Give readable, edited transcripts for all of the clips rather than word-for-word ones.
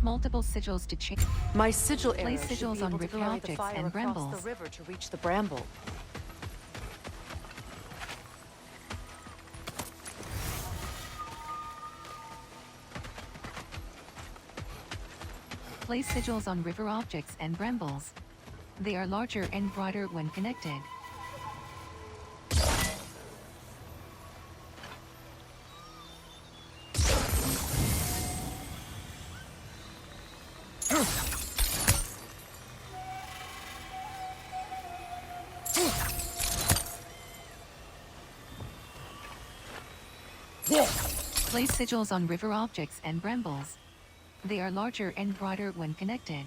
multiple sigils to change. My sigil arrow Place sigils on river objects and brambles. The river to reach the bramble. Place sigils on river objects and brambles. They are larger and brighter when connected. Place sigils on river objects and brambles. They are larger and brighter when connected.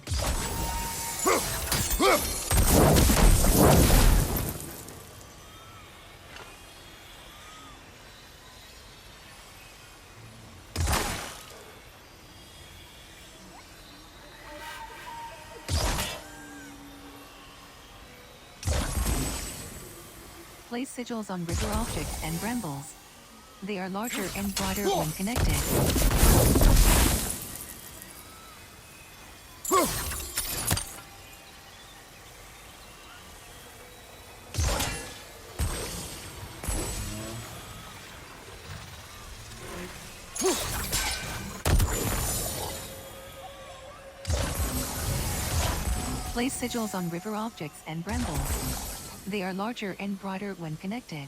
Place sigils on river objects and brambles. They are larger and brighter when connected. Place sigils on river objects and brambles. They are larger and brighter when connected.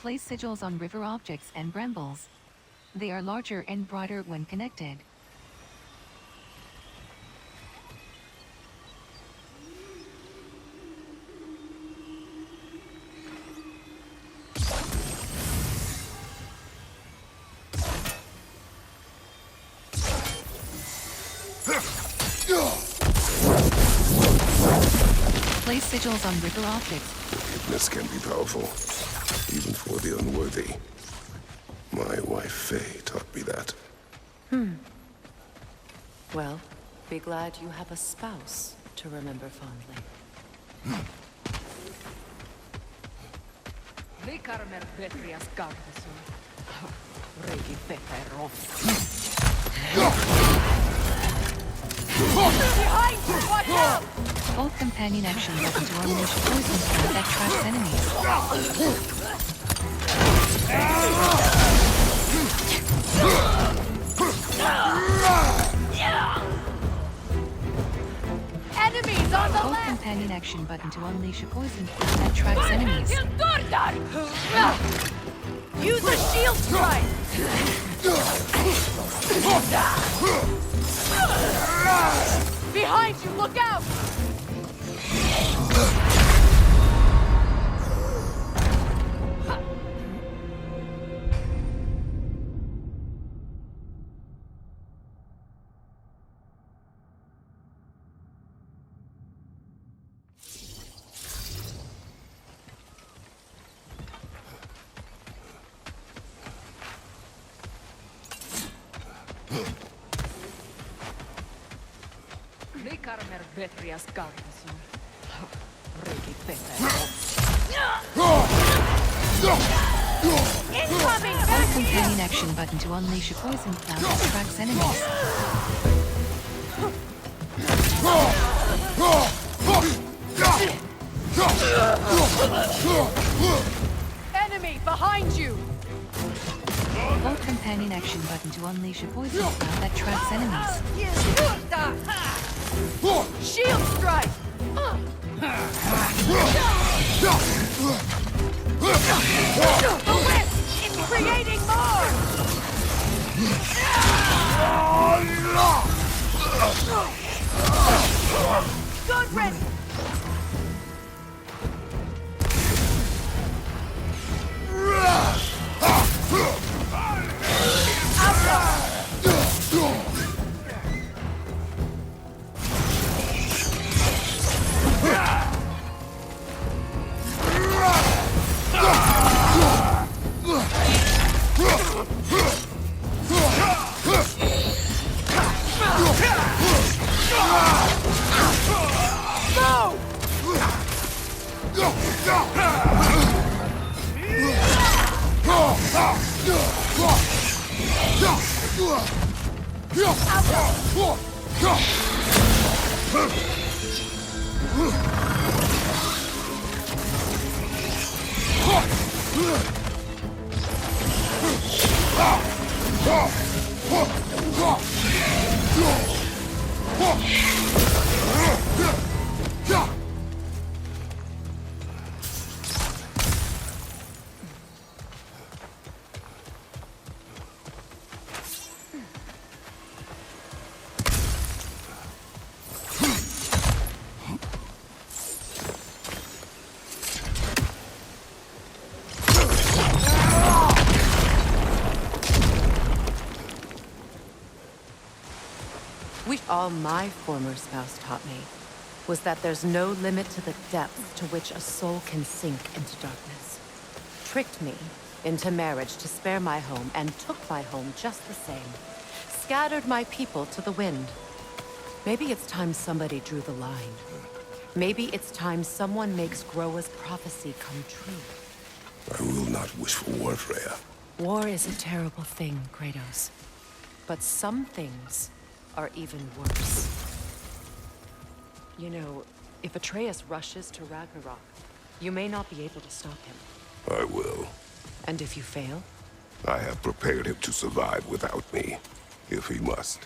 Place sigils on river objects and brambles. They are larger and brighter when connected. Place sigils on river objects. Forgiveness can be powerful, even for the unworthy. My wife Faye taught me that. Well, be glad you have a spouse to remember fondly. Behind you! Watch out! Hold companion action button to unleash a poison spell that traps enemies. Enemies on the Hold left! companion action button to unleash a poison spell that traps enemies. Use a shield strike! Behind you, look out! Incoming! Hold companion action button to unleash a poison cloud that tracks enemies. Enemy behind you! Hold companion action button to unleash a poison cloud that traps enemies. Shield strike! The whip! It's creating more! Good ready! All my former spouse taught me was that there's no limit to the depth to which a soul can sink into darkness. Tricked me into marriage to spare my home and took my home just the same. Scattered my people to the wind. Maybe it's time somebody drew the line. Maybe it's time someone makes Groa's prophecy come true. I will not wish for war, Freya. War is a terrible thing, Kratos. But some things are even worse. You know, if Atreus rushes to Ragnarok, you may not be able to stop him. I will. And if you fail? I have prepared him to survive without me, if he must.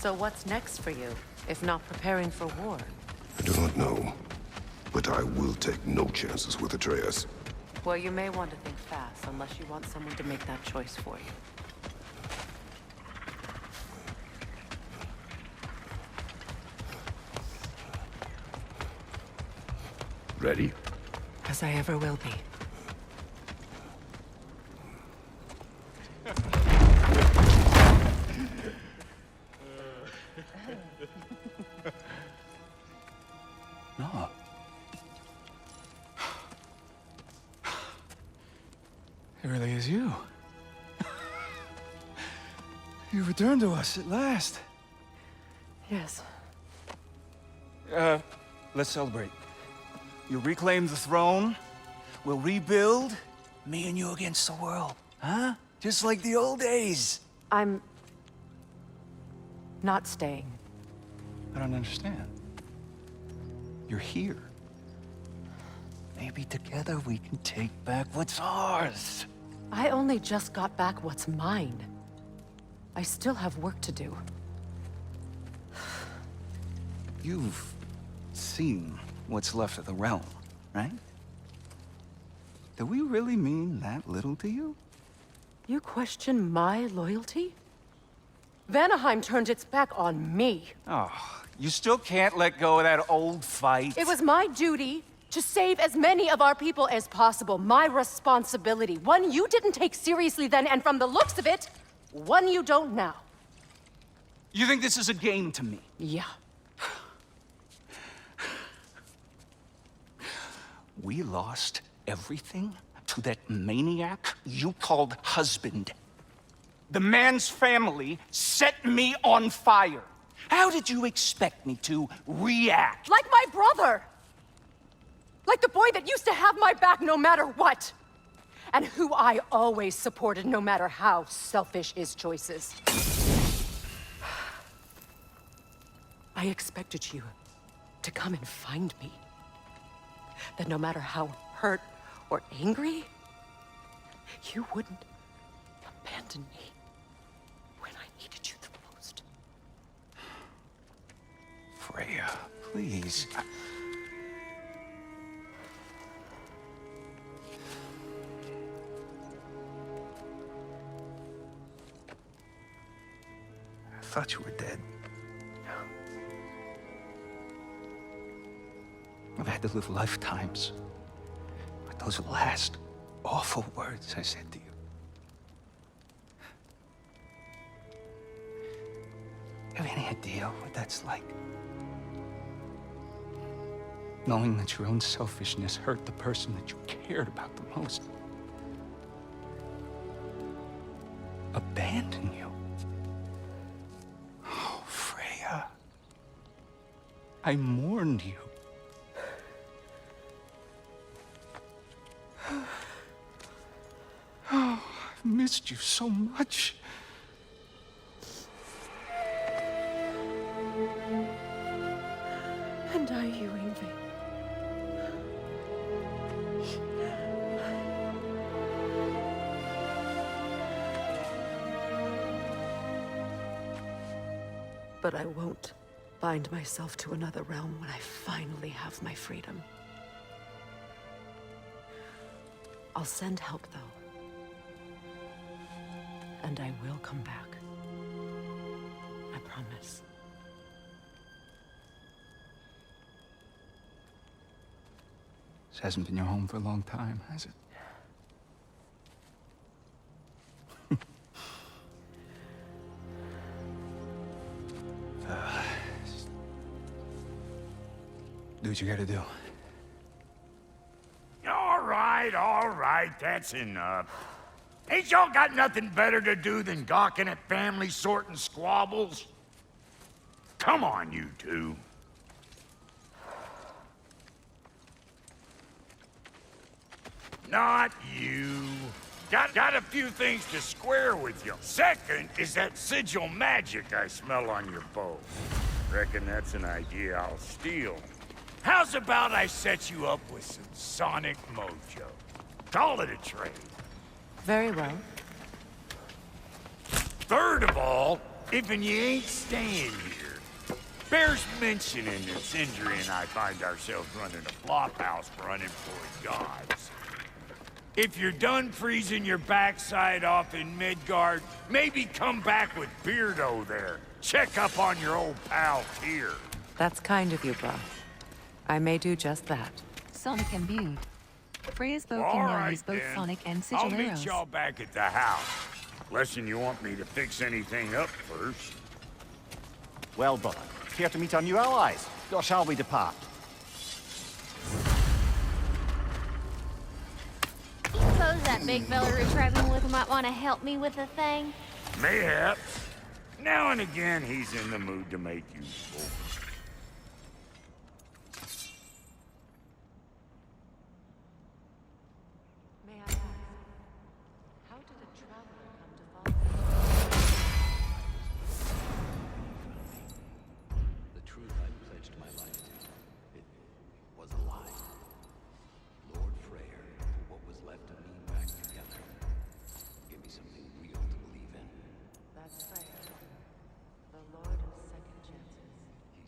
So what's next for you, if not preparing for war? I do not know, but I will take no chances with Atreus. Well, you may want to think fast, unless you want someone to make that choice for you. Ready? As I ever will be. No. It really is you. You returned to us at last. Yes. Let's celebrate. You reclaim the throne. We'll rebuild. Me and you against the world. Huh? Just like the old days. I'm not staying. I don't understand. You're here. Maybe together we can take back what's ours. I only just got back what's mine. I still have work to do. You've seen what's left of the realm, right? Do we really mean that little to you? You question my loyalty? Vanaheim turned its back on me. Oh, you still can't let go of that old fight. It was my duty to save as many of our people as possible. My responsibility. One you didn't take seriously then, and from the looks of it, one you don't now. You think this is a game to me? Yeah. We lost everything to that maniac you called husband. The man's family set me on fire. How did you expect me to react? Like my brother! Like the boy that used to have my back no matter what. And who I always supported no matter how selfish his choices. I expected you to come and find me. That no matter how hurt or angry, you wouldn't abandon me when I needed you the most. Freya, please. I thought you were dead. I've had to live lifetimes with those last awful words I said to you. Have any idea what that's like? Knowing that your own selfishness hurt the person that you cared about the most. Abandon you. Oh, Freya. I mourned you. Oh, I've missed you so much. And I, you, Yngvi. But I won't bind myself to another realm when I finally have my freedom. I'll send help, though. And I will come back. I promise. This hasn't been your home for a long time, has it? Do what you gotta do. All right, that's enough. Ain't y'all got nothing better to do than gawking at family sorting squabbles? Come on, you two. Not you. Got a few things to square with you. Second is that sigil magic I smell on your bow. Reckon that's an idea I'll steal. How's about I set you up with some sonic mojo? Call it a trade. Very well. Third of all, if you ain't staying here, bears mentioning that Sindri and I find ourselves running a flop house for unemployed gods. If you're done freezing your backside off in Midgard, maybe come back with Beardo there. Check up on your old pal Tyr. That's kind of you, bro. I may do just that. Sonic imbued. Freya's bow All can now right, use both then. sonic and I'll sigil meet arrows. y'all back at the house. Unless you want me to fix anything up first. Well, brother, here to meet our new allies. Or shall we depart? Suppose that big fella we're traveling with might want to help me with a thing. Mayhaps. Now and again, he's in the mood to make useful. May I ask, how did a traveler come to fall? The truth I pledged my life to, it was a lie. Lord Freyr put what was left of me back together. Give me something real to believe in. That's Freya, the Lord of Second Chances. He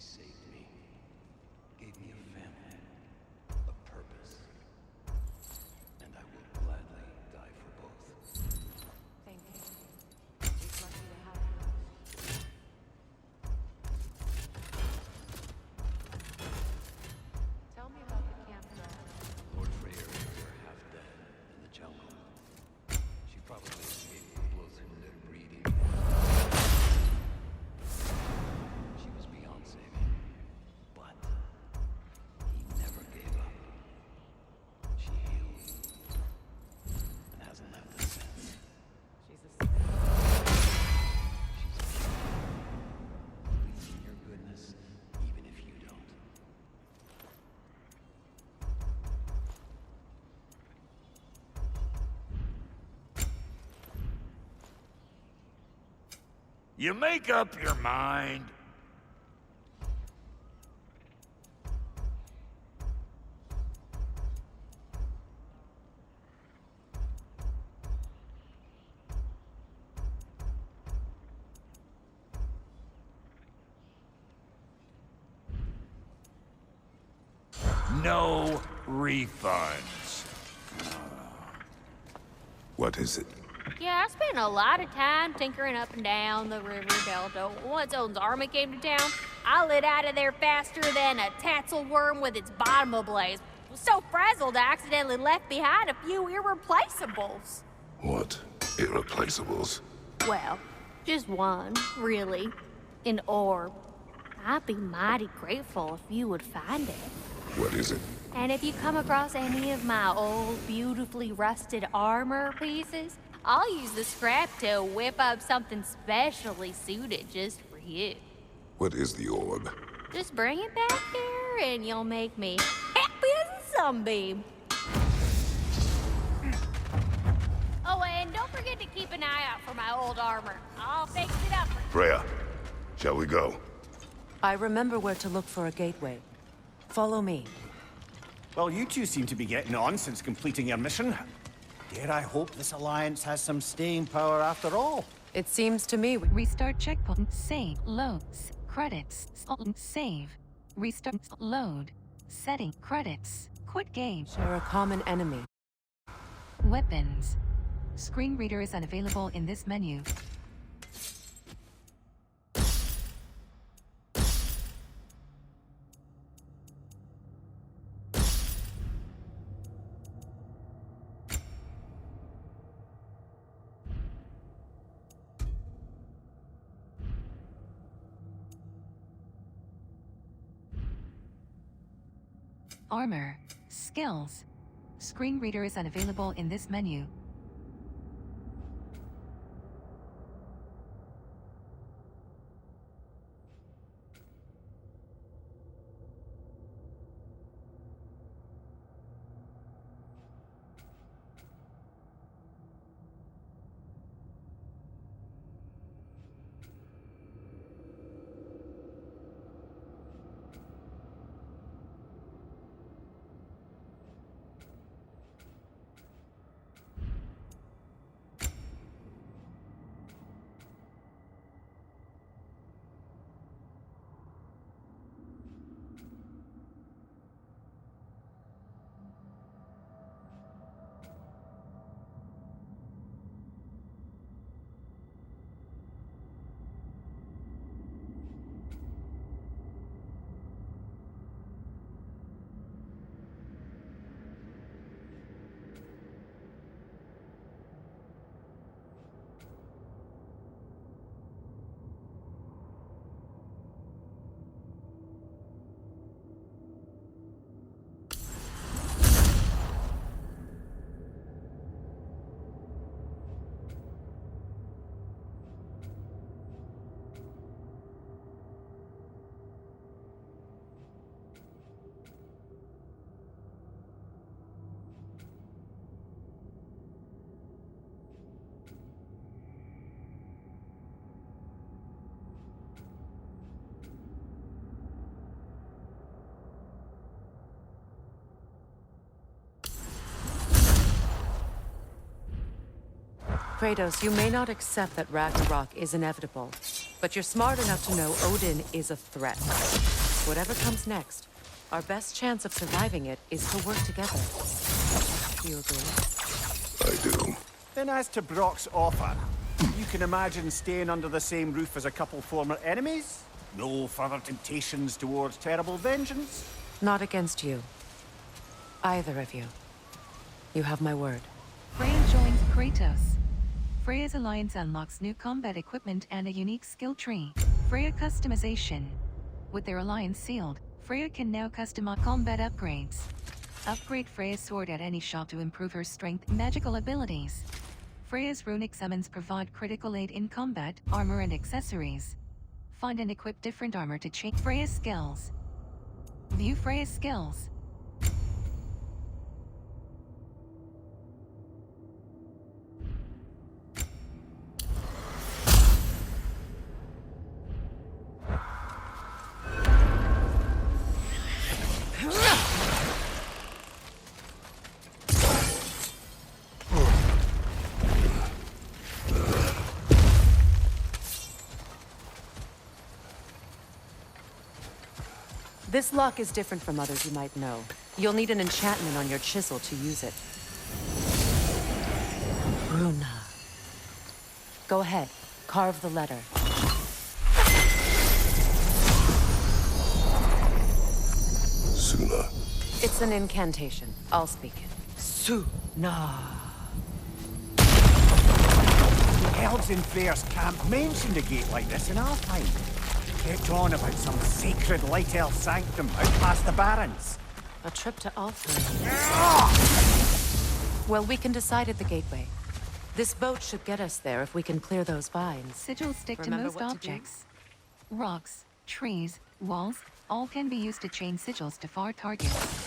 You make up your mind? No refunds. What is it? Yeah, I spent a lot of time tinkering up and down the river delta. Once Odin's army came to town, I lit out of there faster than a tassel worm with its bottom ablaze. Was so frazzled I accidentally left behind a few irreplaceables. What irreplaceables? Well, just one, really. An orb. I'd be mighty grateful if you would find it. What is it? And if you come across any of my old, beautifully rusted armor pieces, I'll use the scrap to whip up something specially suited just for you. What is the orb? Just bring it back here and you'll make me happy as a sunbeam. Oh, and don't forget to keep an eye out for my old armor. I'll fix it up for Freya, shall we go? I remember where to look for a gateway. Follow me. Well, you two seem to be getting on since completing your mission. Dare I hope this alliance has some staying power after all? It seems to me Restart checkpoint. Save. Loads. Credits. Save. Restart. Load. Setting. Credits. Quit game. share a common enemy. Weapons. Screen reader is unavailable in this menu. Armor. Skills. Screen reader is unavailable in this menu. Kratos, you may not accept that Ragnarok is inevitable, but you're smart enough to know Odin is a threat. Whatever comes next, our best chance of surviving it is to work together. Do you agree? I do. Then as to Brock's offer, you can imagine staying under the same roof as a couple former enemies? No further temptations towards terrible vengeance? Not against you. Either of you. You have my word. Freya joins Kratos. Freya's alliance unlocks new combat equipment and a unique skill tree. Freya customization. With their alliance sealed, Freya can now customize combat upgrades. Upgrade Freya's sword at any shop to improve her strength and magical abilities. Freya's runic summons provide critical aid in combat, armor and accessories. Find and equip different armor to change Freya's skills. View Freya's skills. This lock is different from others you might know. You'll need an enchantment on your chisel to use it. Bruna. Go ahead. Carve the letter. Suna. It's an incantation. I'll speak it. Suna. The elves in Freyr's camp mentioned a gate like this in our time. Kept on about some sacred light elf sanctum out past the barrens. A trip to Alfheim. Well, we can decide at the gateway. This boat should get us there if we can clear those vines. Sigils stick Remember to most what to do? objects. Rocks, trees, walls, all can be used to chain sigils to far targets.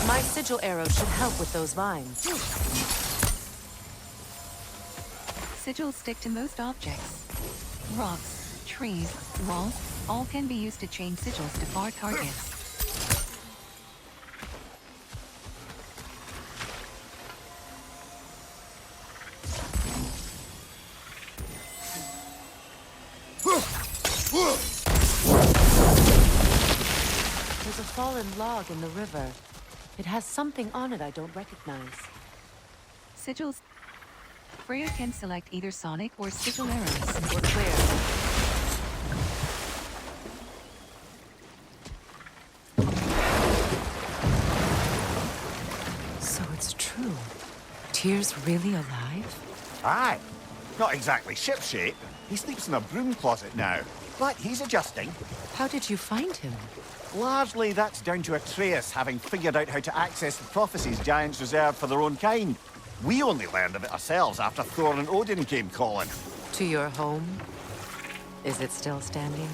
My sigil arrow should help with those vines. Sigils stick to most objects. Rocks, trees, walls, all can be used to chain sigils to far targets. There's a fallen log in the river. It has something on it I don't recognize. Sigils. Freya can select either sonic or sigil arrows. We're clear. So it's true. Tyr's really alive? Aye. Not exactly shipshape. He sleeps in a broom closet now. But he's adjusting. How did you find him? Largely, that's down to Atreus having figured out how to access the prophecies giants reserved for their own kind. We only learned of it ourselves after Thor and Odin came calling. To your home? Is it still standing?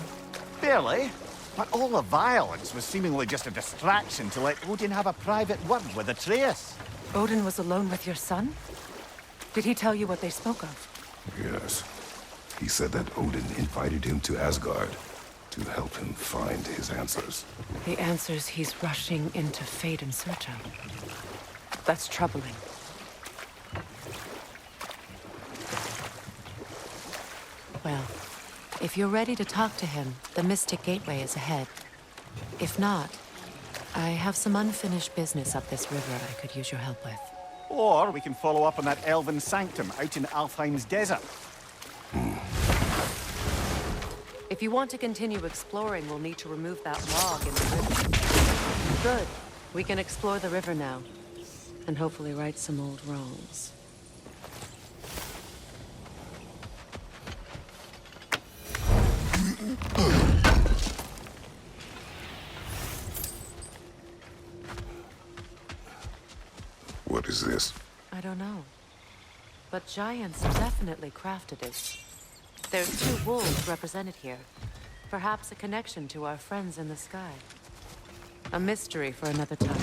Barely. But all the violence was seemingly just a distraction to let Odin have a private word with Atreus. Odin was alone with your son? Did he tell you what they spoke of? Yes. He said that Odin invited him to Asgard to help him find his answers. The answers he's rushing into fate in search of. That's troubling. Well, if you're ready to talk to him, the Mystic Gateway is ahead. If not, I have some unfinished business up this river I could use your help with. Or we can follow up on that elven sanctum out in Alfheim's desert. If you want to continue exploring, we'll need to remove that log in the river. Good. We can explore the river now. And hopefully right some old wrongs. What is this? I don't know. But giants definitely crafted it. There's 2 wolves represented here. Perhaps a connection to our friends in the sky. A mystery for another time.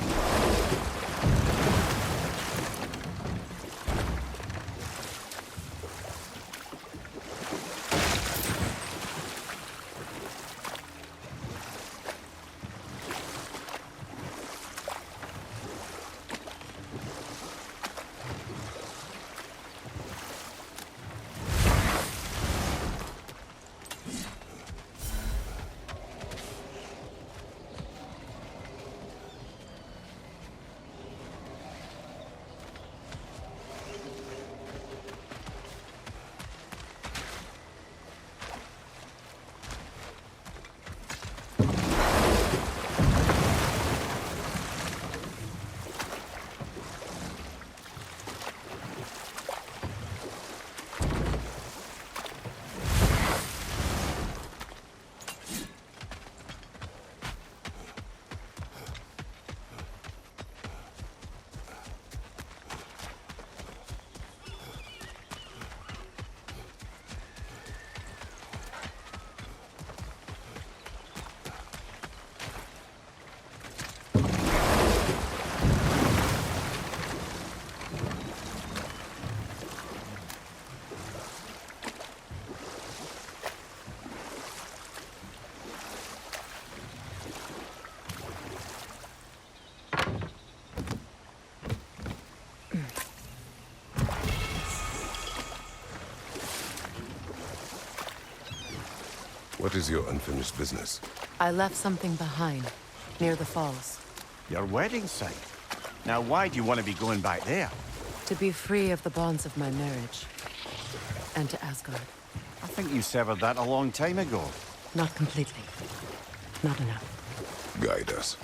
What is your unfinished business? I left something behind, near the falls. Your wedding site. Now, why do you want to be going back there? To be free of the bonds of my marriage. And to Asgard. I think you severed that a long time ago. Not completely. Not enough. Guide us.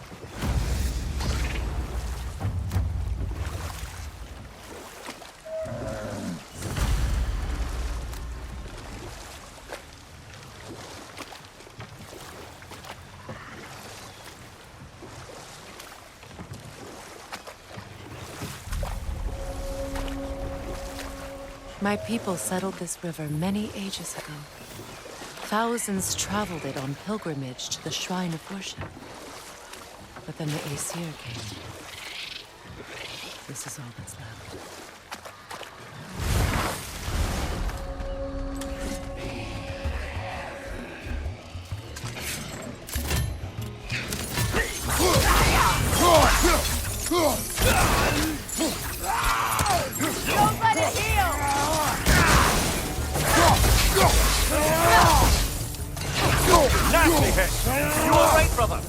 My people settled this river many ages ago. Thousands traveled it on pilgrimage to the shrine of worship. But then the Aesir came. This is all that's left. Don't let it heal! Nasty hit! You alright, brother?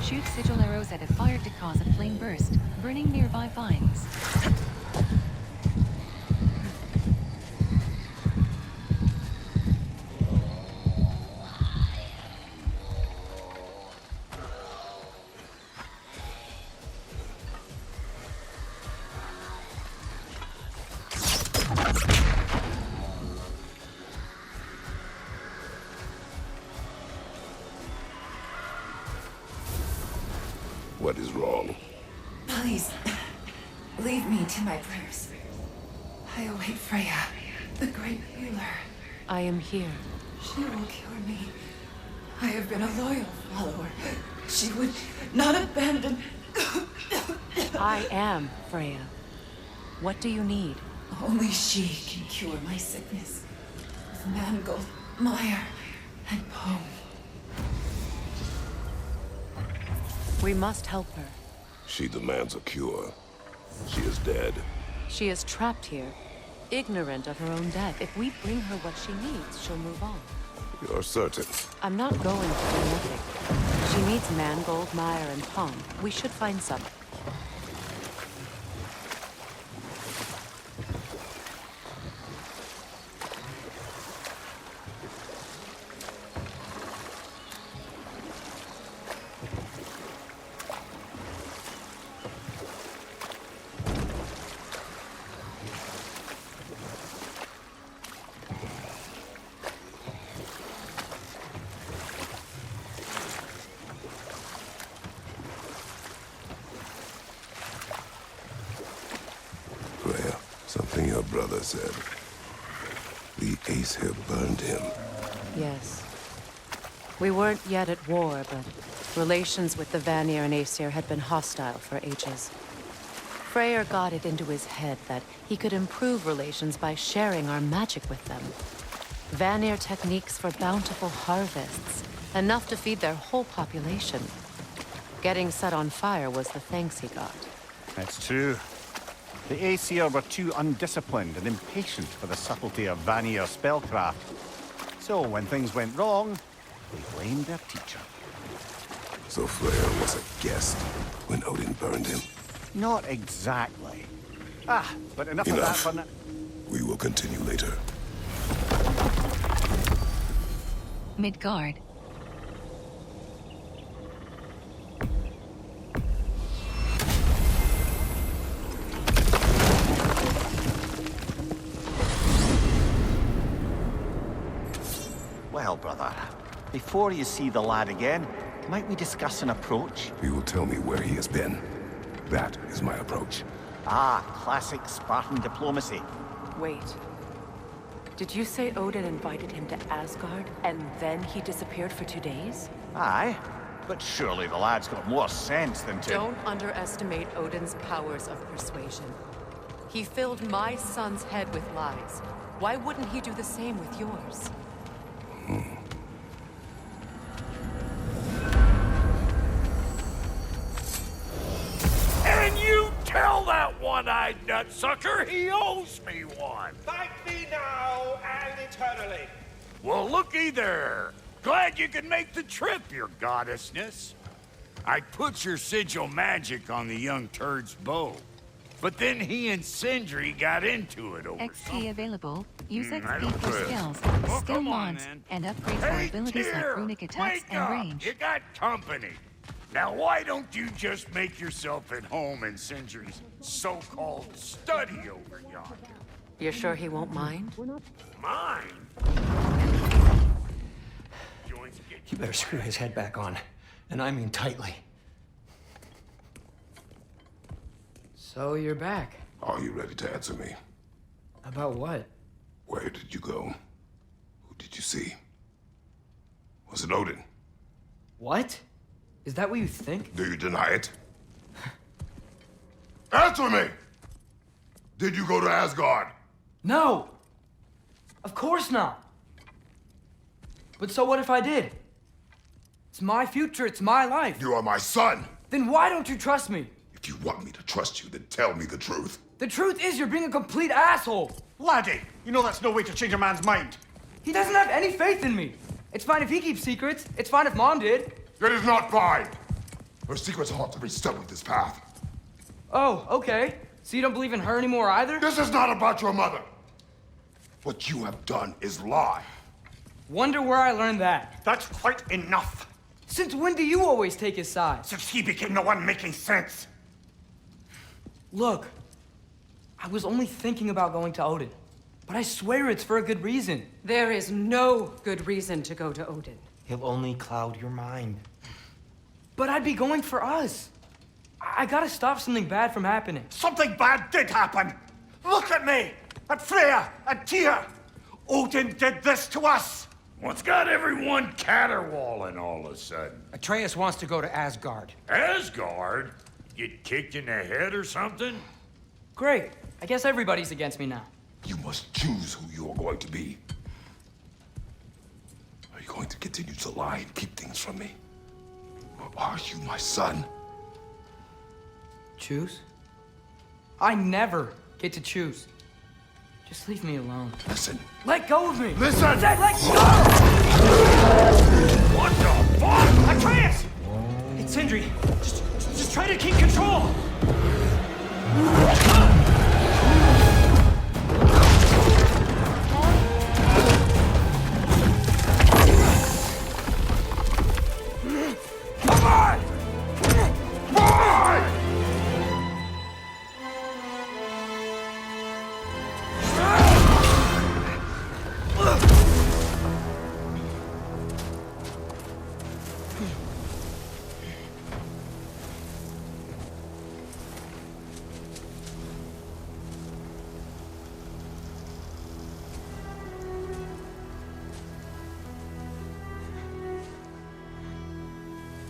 Shoot sigil arrows at a fire to cause a flame burst, burning nearby vines. What is wrong? Please, leave me to my prayers. I await Freya, the great healer. I am here. She will cure me. I have been a loyal follower. She would not abandon... I am Freya. What do you need? Only she can cure my sickness. With mangold, mire, and poem. We must help her. She demands a cure. She is dead. She is trapped here, ignorant of her own death. If we bring her what she needs, she'll move on. You're certain? I'm not going to do nothing. She needs mangold, mire, and palm. We should find some. Freya, something your brother said. The Aesir burned him. Yes. We weren't yet at war, but relations with the Vanir and Aesir had been hostile for ages. Freyr got it into his head that he could improve relations by sharing our magic with them. Vanir techniques for bountiful harvests, enough to feed their whole population. Getting set on fire was the thanks he got. That's true. The Aesir were too undisciplined and impatient for the subtlety of Vanir spellcraft. So when things went wrong, they blamed their teacher. So Freya was a guest when Odin burned him. Not exactly. But enough of that Enough. for now. We will continue later. Midgard. Well, brother, before you see the lad again, might we discuss an approach? You will tell me where he has been. That is my approach. Classic Spartan diplomacy. Wait. Did you say Odin invited him to Asgard, and then he disappeared for 2 days? Aye, but surely the lad's got more sense than to... Don't underestimate Odin's powers of persuasion. He filled my son's head with lies. Why wouldn't he do the same with yours? And you tell that one-eyed nutsucker he owes me one. Thank thee now and eternally. Well, looky there. Glad you could make the trip, your goddessness. I put your sigil magic on the young turd's bow. But then he and Sindri got into it over XP available. Use I XP don't for trust. skills, Well, skill come on, mods, then. and upgrades for Hey, abilities like Tyr, runic attacks wake and up. range. You got company. Now, why don't you just make yourself at home in Sindri's so-called study over yonder? You're sure he won't mind? Mine? You better screw his head back on. And I mean tightly. So you're back. Are you ready to answer me? About what? Where did you go? Who did you see? Was it Odin? What? Is that what you think? Do you deny it? Answer me! Did you go to Asgard? No! Of course not! But so what if I did? It's my future, it's my life. You are my son! Then why don't you trust me? If you want me to trust you, then tell me the truth. The truth is you're being a complete asshole. Laddie, you know that's no way to change a man's mind. He doesn't have any faith in me. It's fine if he keeps secrets. It's fine if Mom did. It is not fine! Her secrets ought to be stuck with this path. Oh, okay. So you don't believe in her anymore either? This is not about your mother! What you have done is lie. Wonder where I learned that. That's quite enough. Since when do you always take his side? Since he became the one making sense. Look, I was only thinking about going to Odin. But I swear it's for a good reason. There is no good reason to go to Odin. He'll only cloud your mind. But I'd be going for us. I gotta stop something bad from happening. Something bad did happen. Look at me, at Freya, at Tyr. Odin did this to us. What's got everyone caterwauling all of a sudden? Atreus wants to go to Asgard. Asgard? Get kicked in the head or something? Great. I guess everybody's against me now. You must choose who you are going to be. Are you going to continue to lie and keep things from me? Or are you my son? Choose? I never get to choose. Just leave me alone. Listen. Let go of me! Listen! I said let go! What the fuck? Atreus! It's Sindri. Just try to keep control. Come on! Boy!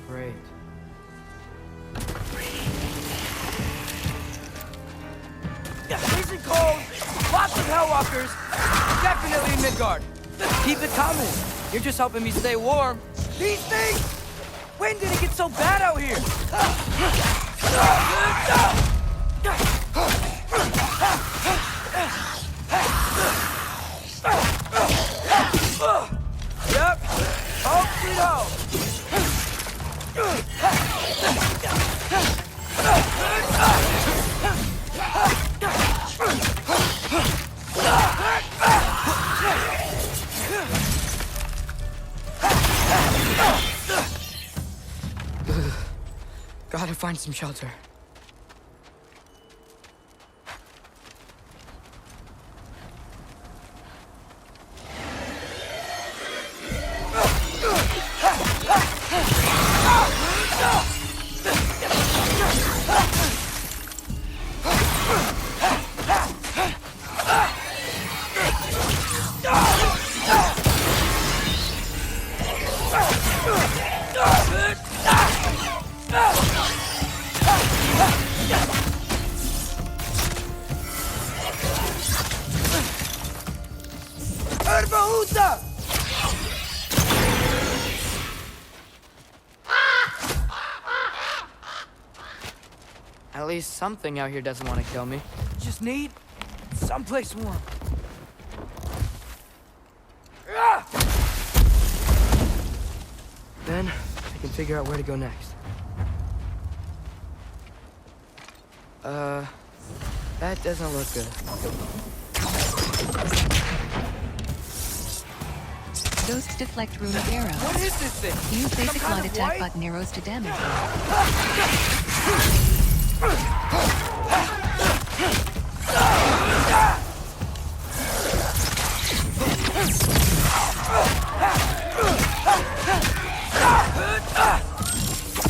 Great. Freezing cold, lots of Hellwalkers, definitely in Midgard. Keep it coming. You're just helping me stay warm. These things! When did it get so bad out here? Yep. Home sweet home. Gotta find some shelter. Erbaúta! At least something out here doesn't want to kill me. Just need someplace warm. Then I can figure out where to go next. That doesn't look good. Ghosts deflect runic arrows. What is this thing? Use basic Some kind light of attack white? button arrows to damage them.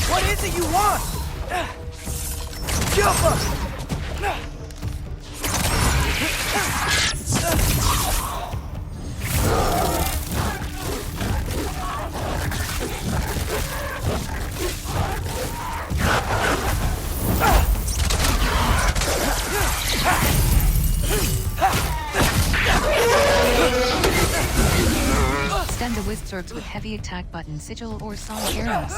What is it you want? Jump up! Stun the wizards with heavy attack button, sigil, or solid arrows.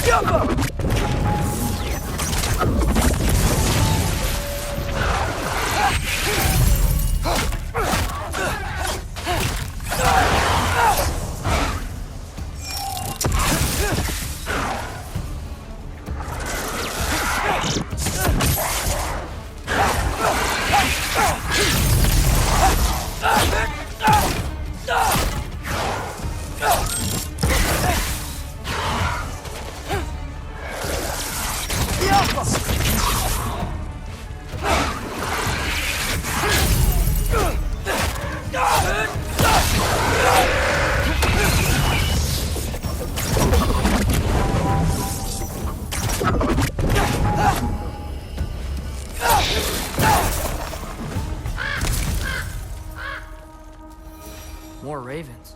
Jump up! More ravens.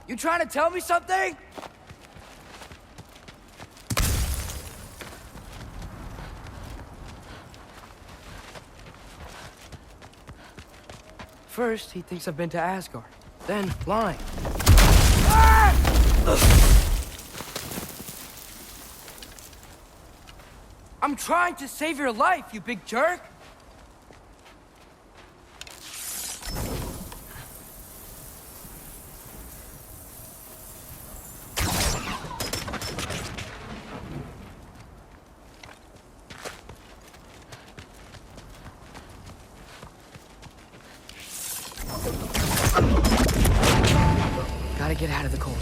You trying to tell me something? First, he thinks I've been to Asgard. Then, lying. I'm trying to save your life, you big jerk! Gotta get out of the cold.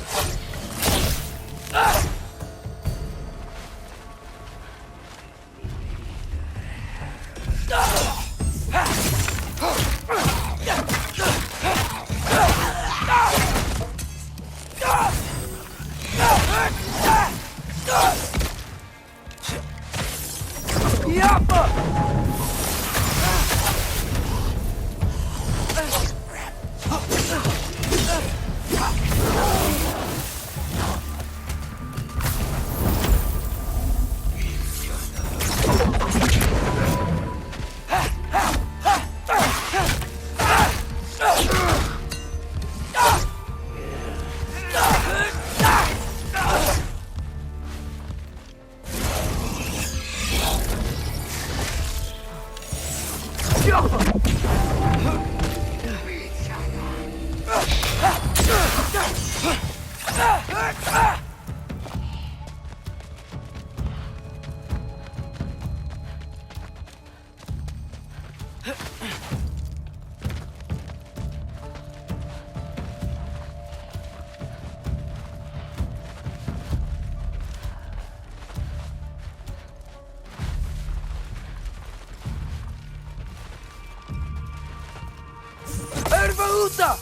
Erbaúta!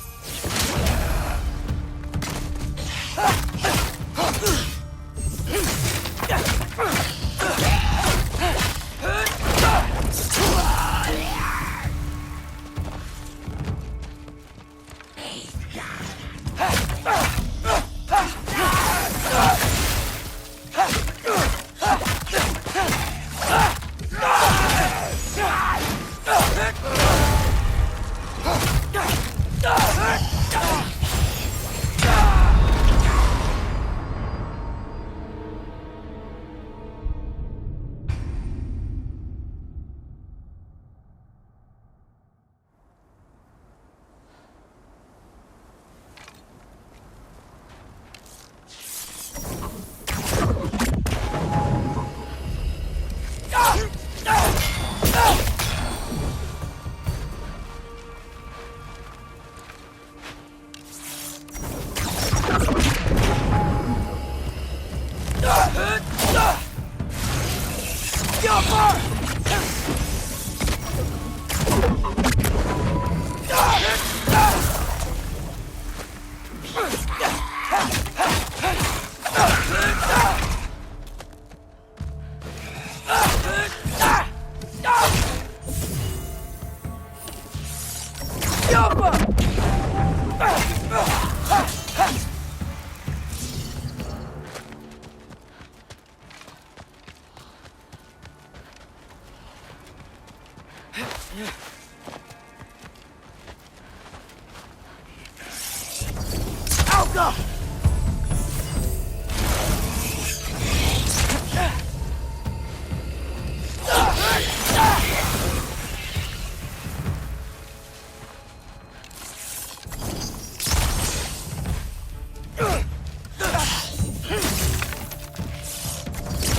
Helga!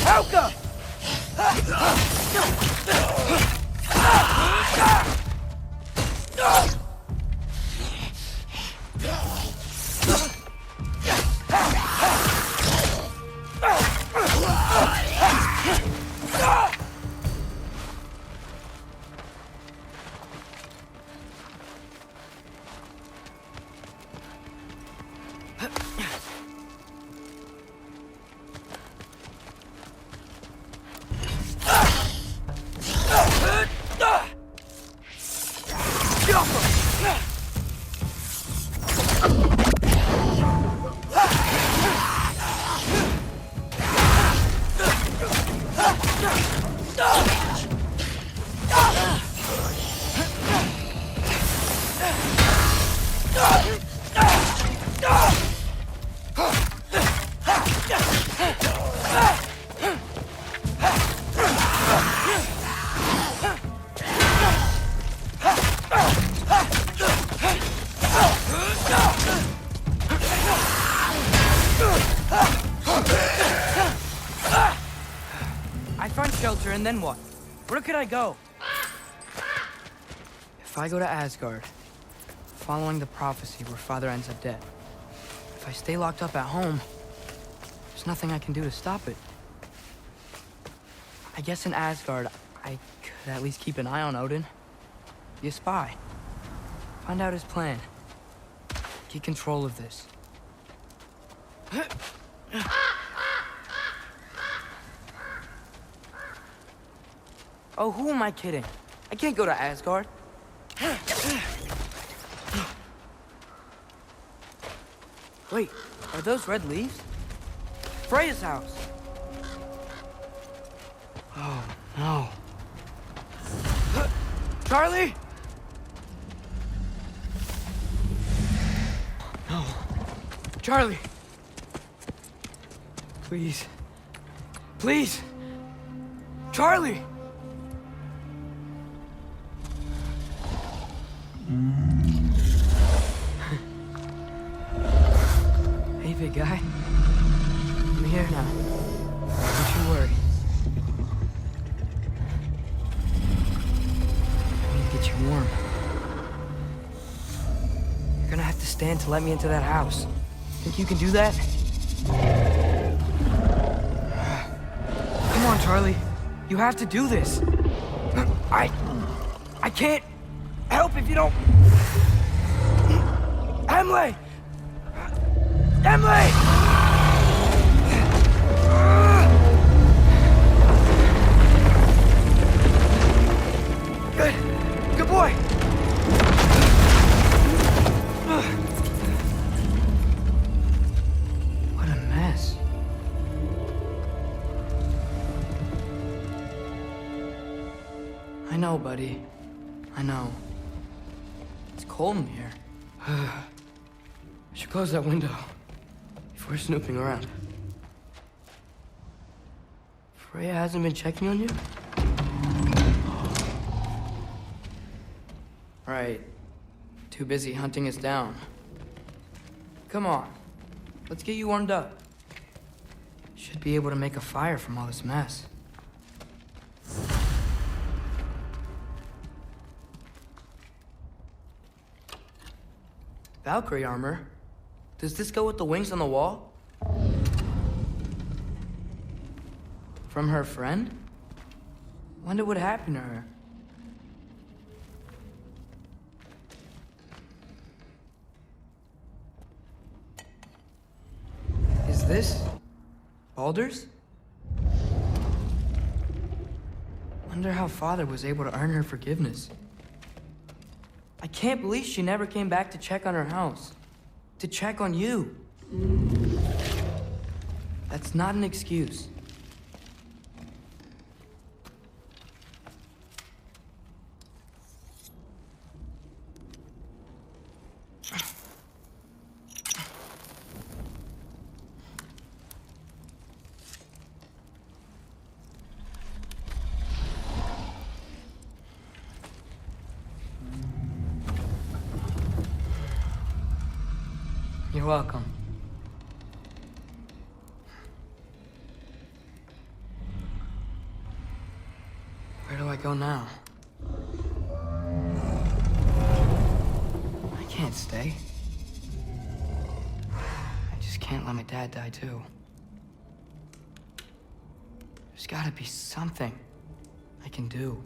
Helga! I find shelter, and then what? Where could I go? If I go to Asgard, following the prophecy where Father ends up dead, if I stay locked up at home, there's nothing I can do to stop it. I guess in Asgard, I could at least keep an eye on Odin. Be a spy. Find out his plan. Get control of this. Oh, who am I kidding? I can't go to Asgard. Wait, are those red leaves? Freya's house! Oh, no. Charlie? No. Charlie! Please. Please! Charlie! Hey, big guy. I'm here now. Don't you worry. I need to get you warm. You're gonna have to stand to let me into that house. Think you can do that? Come on, Charlie. You have to do this. I can't help if you don't... Emily! Emily! Good. Good boy. What a mess. I know, buddy. I know. It's cold in here. I should close that window before snooping around. Freya hasn't been checking on you? Right. Too busy hunting us down. Come on. Let's get you warmed up. Should be able to make a fire from all this mess. Valkyrie armor? Does this go with the wings on the wall? From her friend? Wonder what happened to her. Is this Baldur's? Wonder how Father was able to earn her forgiveness. I can't believe she never came back to check on her house. To check on you. That's not an excuse. You're welcome. Where do I go now? I can't stay. I just can't let my dad die too. There's gotta be something I can do.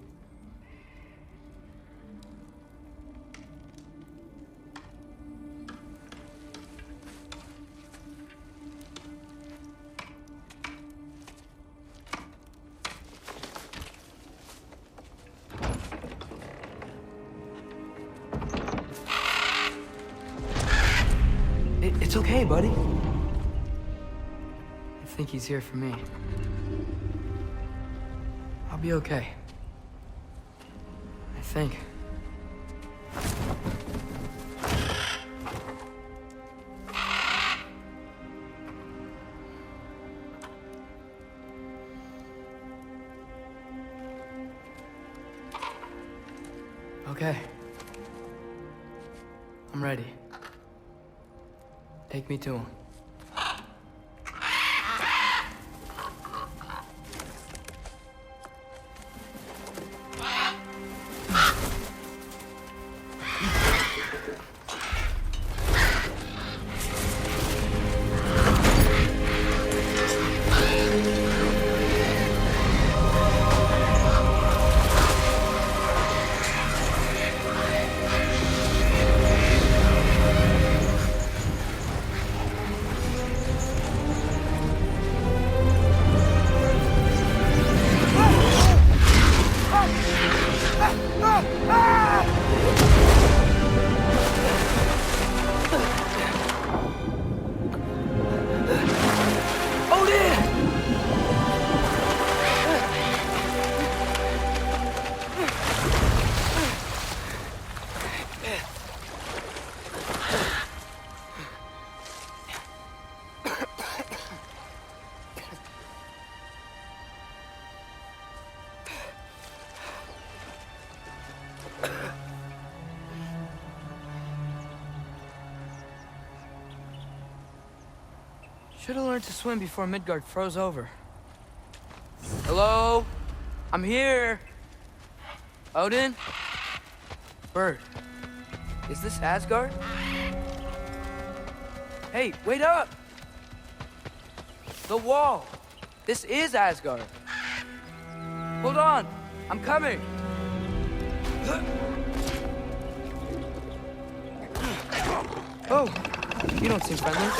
It's okay, buddy. I think he's here for me. I'll be okay. I think. Okay. I'm ready. Take me to him. Should have learned to swim before Midgard froze over. Hello? I'm here. Odin? Bird. Is this Asgard? Hey, wait up! The wall! This is Asgard. Hold on, I'm coming. Oh, you don't seem friendly.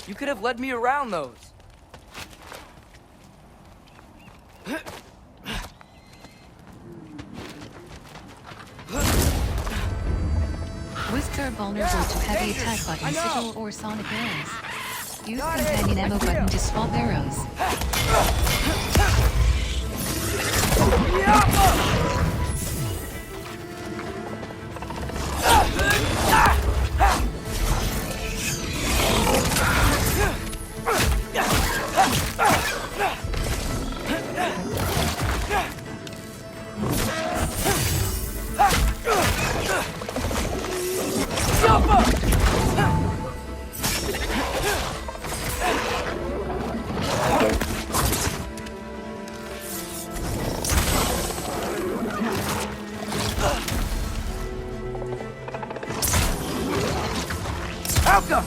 You could have led me around those. Wisps are vulnerable to heavy attack buttons, sigil, or sonic arrows. Use companion ammo button to swap arrows. Alka!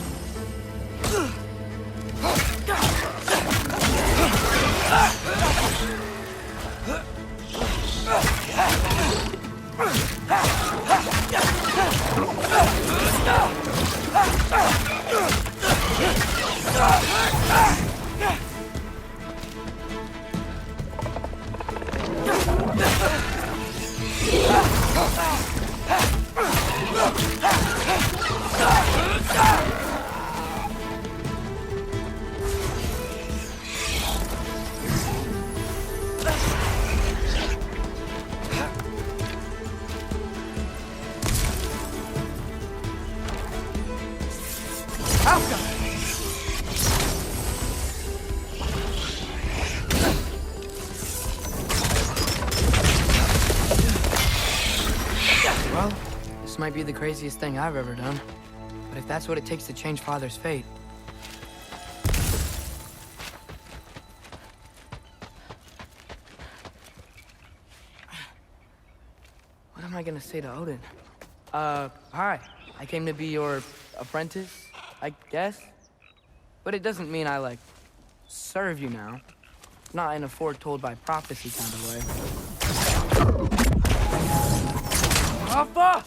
Well, this might be the craziest thing I've ever done. But if that's what it takes to change Father's fate... What am I gonna say to Odin? Hi. I came to be your apprentice, I guess? But it doesn't mean I, like, serve you now. Not in a foretold by prophecy kind of way. Alpha!